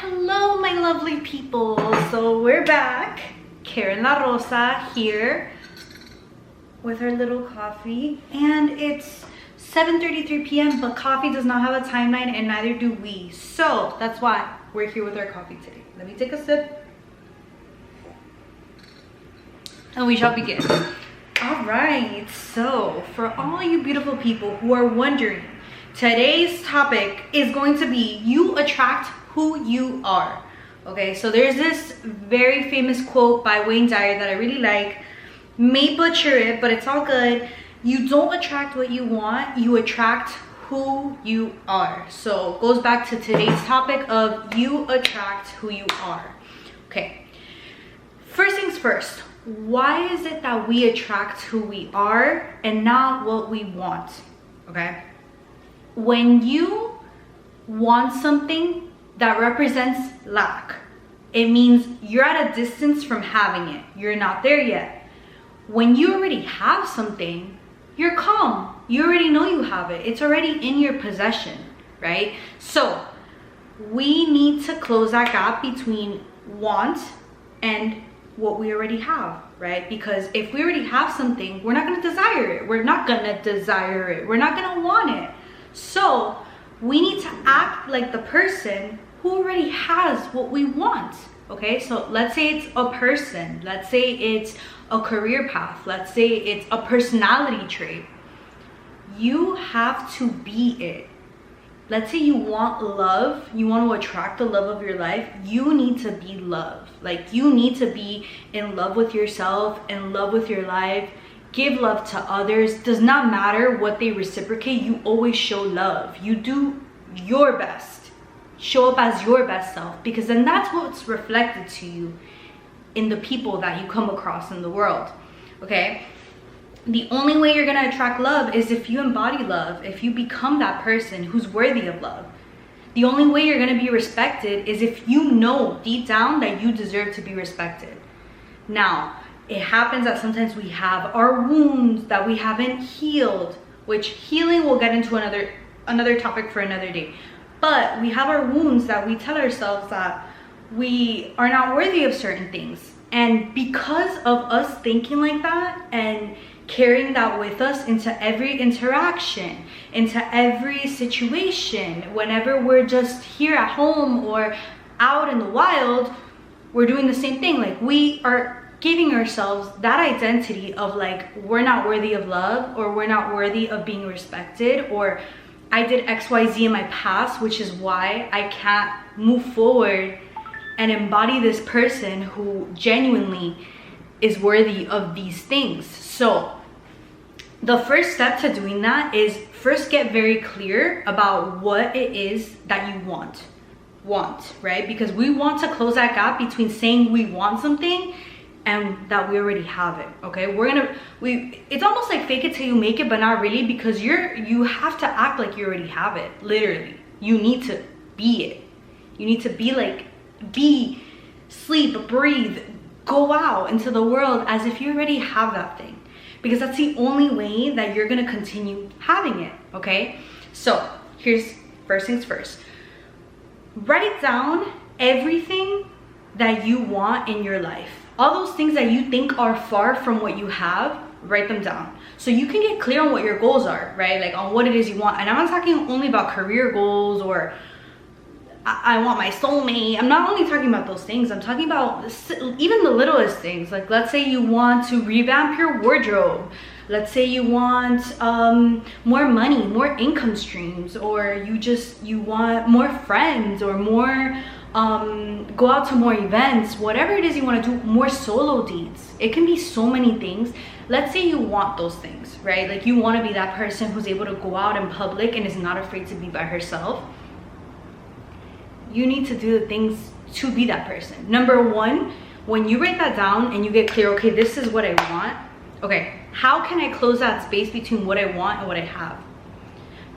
Hello, my lovely people. So we're back. Karen La Rosa here with our little coffee. And it's 7:33 p.m. but coffee does not have a timeline and neither do we. So that's why we're here with our coffee today. Let me take a sip. And we shall begin. All right, so for all you beautiful people who are wondering, today's topic is going to be you attract who you are. Okay, so there's this very famous quote by Wayne Dyer that I really like. May butcher it, but it's all good. You don't attract what you want, you attract who you are. So it goes back to today's topic of you attract who you are. Okay, first things first, why is it that we attract who we are and not what we want? Okay, when you want something that represents lack, it means you're at a distance from having it. You're not there yet. When you already have something, you're calm. You already know you have it. It's already in your possession, right? So we need to close that gap between want and what we already have, right? Because if we already have something, we're not gonna desire it. We're not gonna desire it. We're not gonna want it. So we need to act like the person who already has what we want. Okay, so let's say it's a person, let's say it's a career path, let's say it's a personality trait. You have to be it. Let's say you want love, you want to attract the love of your life, you need to be love. Like, you need to be in love with yourself, in love with your life, give love to others. Does not matter what they reciprocate, you always show love. You do your best. Show up as your best self, because then that's what's reflected to you in the people that you come across in the world. Okay, the only way you're going to attract love is if you embody love, if you become that person who's worthy of love. The only way you're going to be respected is if you know deep down that you deserve to be respected. Now, it happens that sometimes we have our wounds that we haven't healed, which healing we'll get into another topic for another day. But we have our wounds that we tell ourselves that we are not worthy of certain things. And because of us thinking like that and carrying that with us into every interaction, into every situation, whenever we're just here at home or out in the wild, we're doing the same thing. Like, we are giving ourselves that identity of like, we're not worthy of love, or we're not worthy of being respected, or I did XYZ in my past, which is why I can't move forward and embody this person who genuinely is worthy of these things. So the first step to doing that is first get very clear about what it is that you want, right? Because we want to close that gap between saying we want something and that we already have it. Okay, it's almost like fake it till you make it, but not really, because you have to act like you already have it. Literally, you need to be it. You need to be, sleep, breathe, go out into the world as if you already have that thing, because that's the only way that you're gonna continue having it. Okay, so here's first things first. Write down everything that you want in your life. All those things that you think are far from what you have, write them down. So you can get clear on what your goals are, right? Like on what it is you want. And I'm not talking only about career goals or I want my soulmate. I'm not only talking about those things. I'm talking about even the littlest things. Like, let's say you want to revamp your wardrobe. Let's say you want more money, more income streams, or you want more friends, or more go out to more events, whatever it is you want to do, more solo dates. It can be so many things. Let's say you want those things, right? Like, you want to be that person who's able to go out in public and is not afraid to be by herself. You need to do the things to be that person. Number one, when you write that down and you get clear, okay, this is what I want. Okay, how can I close that space between what I want and what I have?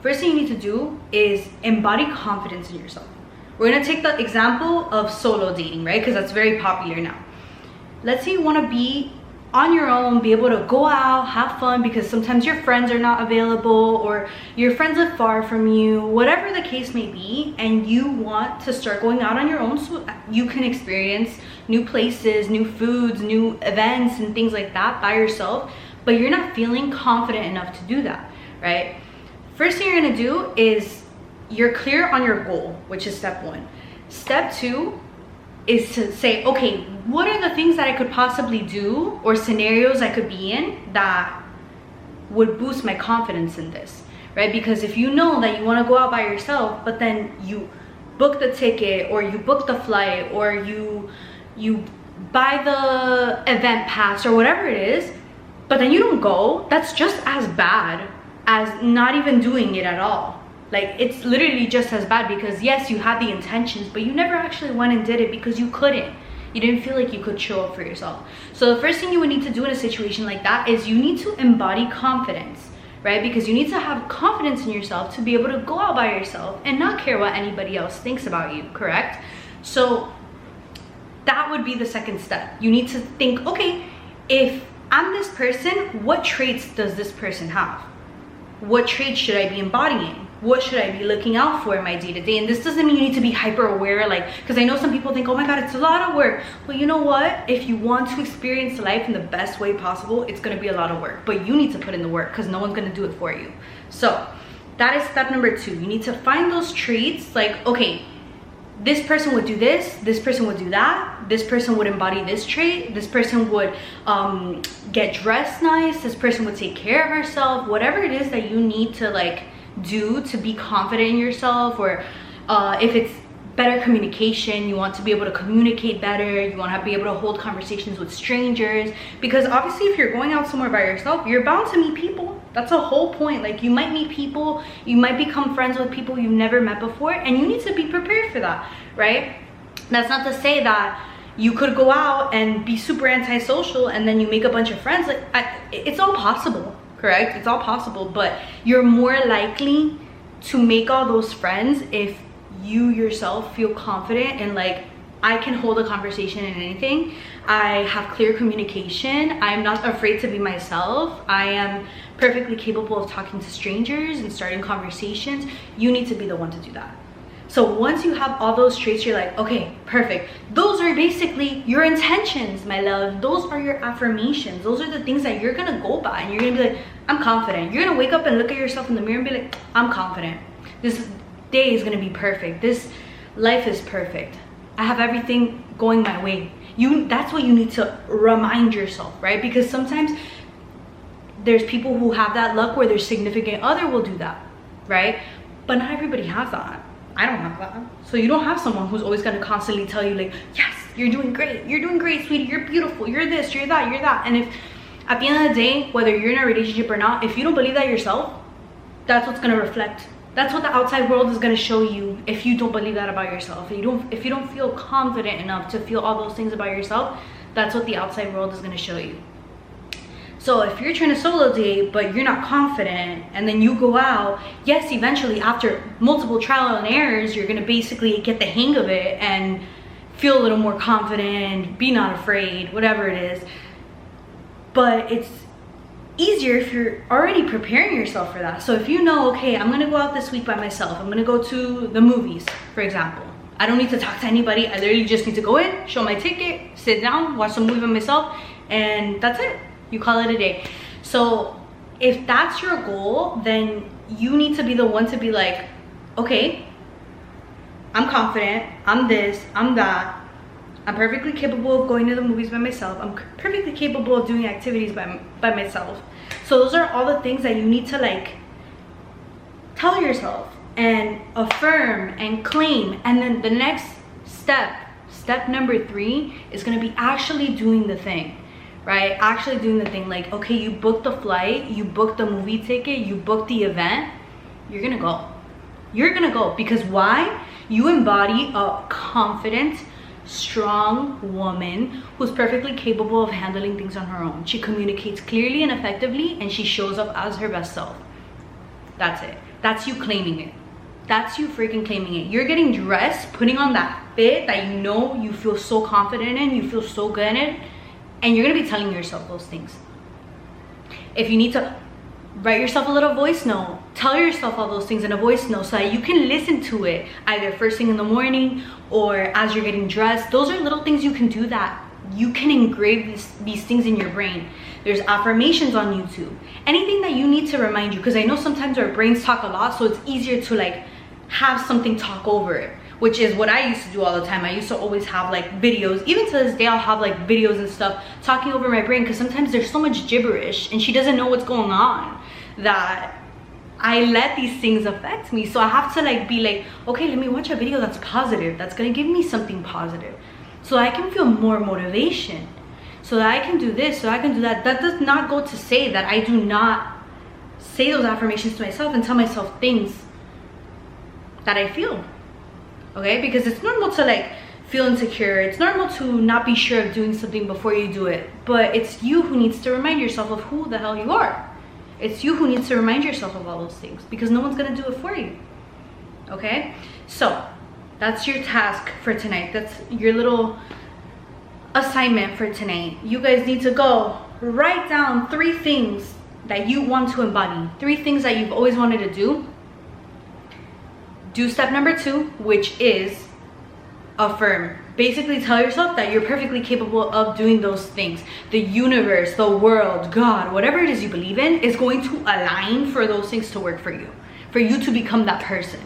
First thing you need to do is embody confidence in yourself. We're gonna take the example of solo dating, right? Because that's very popular now. Let's say you want to be on your own, be able to go out, have fun, because sometimes your friends are not available or your friends live far from you, whatever the case may be, and you want to start going out on your own so you can experience new places, new foods, new events and things like that by yourself, but you're not feeling confident enough to do that, right? First thing you're gonna do is you're clear on your goal, which is step one. Step two is to say, okay, what are the things that I could possibly do or scenarios I could be in that would boost my confidence in this, right? Because if you know that you want to go out by yourself, but then you book the ticket or you book the flight or you buy the event pass or whatever it is, but then you don't go, that's just as bad as not even doing it at all. Like, it's literally just as bad, because yes, you had the intentions, but you never actually went and did it because you couldn't. You didn't feel like you could show up for yourself. So the first thing you would need to do in a situation like that is you need to embody confidence, right? Because you need to have confidence in yourself to be able to go out by yourself and not care what anybody else thinks about you, correct? So that would be the second step. You need to think, okay, if I'm this person, what traits does this person have? What traits should I be embodying? What should I be looking out for in my day-to-day? And this doesn't mean you need to be hyper aware, like, because I know some people think, oh my god, it's a lot of work. Well, you know what, if you want to experience life in the best way possible, it's going to be a lot of work, but you need to put in the work because no one's going to do it for you. So that is step number two. You need to find those traits, like, okay, this person would do this person would do that, this person would embody this trait, this person would get dressed nice, this person would take care of herself, whatever it is that you need to like do to be confident in yourself. Or if it's better communication, you want to be able to communicate better, you want to be able to hold conversations with strangers, because obviously if you're going out somewhere by yourself, you're bound to meet people. That's the whole point. Like, you might meet people, you might become friends with people you've never met before, and you need to be prepared for that, right? That's not to say that you could go out and be super antisocial and then you make a bunch of friends. Like, it's all possible, correct? It's all possible, but you're more likely to make all those friends if you yourself feel confident and like, I can hold a conversation in anything. I have clear communication. I'm not afraid to be myself. I am perfectly capable of talking to strangers and starting conversations. You need to be the one to do that. So once you have all those traits, you're like, okay, perfect. Those are basically your intentions, my love. Those are your affirmations. Those are the things that you're gonna go by, and you're gonna be like, I'm confident. You're gonna wake up and look at yourself in the mirror and be like, I'm confident. This day is gonna be perfect. This life is perfect. I have everything going my way. That's what you need to remind yourself, right? Because sometimes there's people who have that luck where their significant other will do that, right? But not everybody has that. I don't have that. So you don't have someone who's always going to constantly tell you like, yes, you're doing great, sweetie, you're beautiful, you're this, you're that, you're that. And if at the end of the day, whether you're in a relationship or not, if you don't believe that yourself, that's what's going to reflect. That's what the outside world is going to show you. If you don't believe that about yourself, if you don't feel confident enough to feel all those things about yourself, that's what the outside world is going to show you. So if you're trying to solo date but you're not confident, and then you go out, yes, eventually after multiple trial and errors, you're going to basically get the hang of it and feel a little more confident, be not afraid, whatever it is. But it's easier if you're already preparing yourself for that. So if you know, okay, I'm gonna go out this week by myself, I'm gonna go to the movies, for example. I don't need to talk to anybody. I literally just need to go in, show my ticket, sit down, watch some movie by myself, and that's it. You call it a day. So if that's your goal, then you need to be the one to be like, okay, I'm confident, I'm this, I'm that, I'm perfectly capable of going to the movies by myself, I'm perfectly capable of doing activities by myself. So those are all the things that you need to like tell yourself and affirm and claim. And then the next step number 3 is going to be actually doing the thing, right? Actually doing the thing. Like, okay, you booked the flight, you booked the movie ticket, you booked the event, you're gonna go. You're gonna go. Because why? You embody a confident, strong woman who's perfectly capable of handling things on her own. She communicates clearly and effectively, and she shows up as her best self. That's it. That's you claiming it. That's you freaking claiming it. You're getting dressed, putting on that fit that you know you feel so confident in, you feel so good in it, And you're gonna be telling yourself those things. If you need to write yourself a little voice note, tell yourself all those things in a voice note so that you can listen to it either first thing in the morning or as you're getting dressed. Those are little things you can do that you can engrave these things in your brain. There's affirmations on YouTube, anything that you need to remind you, because I know sometimes our brains talk a lot, so it's easier to like have something talk over it, which is what I used to do all the time. I used to always have like videos, even to this day I'll have like videos and stuff talking over my brain, because sometimes there's so much gibberish and she doesn't know what's going on, that I let these things affect me. So I have to like be like, okay, let me watch a video that's positive, that's gonna give me something positive, so I can feel more motivation, so that I can do this, so I can do that. That does not go to say that I do not say those affirmations to myself and tell myself things that I feel, okay? Because it's normal to like feel insecure. It's normal to not be sure of doing something before you do it, but it's you who needs to remind yourself of who the hell you are. It's you who needs to remind yourself of all those things, because no one's gonna do it for you, okay? So that's your task for tonight. That's your little assignment for tonight. You guys need to go write down 3 things that you want to embody, 3 things that you've always wanted to do. Do step number 2, which is affirm. Basically tell yourself that you're perfectly capable of doing those things. The universe, the world, God, whatever it is you believe in is going to align for those things to work for you to become that person.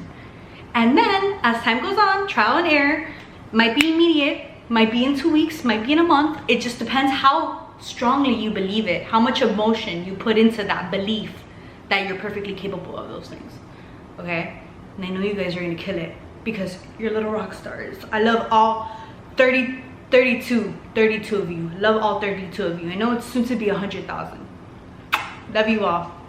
And then as time goes on, trial and error, might be immediate, might be in 2 weeks, might be in a month. It just depends how strongly you believe it, how much emotion you put into that belief that you're perfectly capable of those things, okay? And I know you guys are gonna kill it, because you're little rock stars. I love all 32 of you. Love all 32 of you. I know it's soon to be 100,000. Love you all.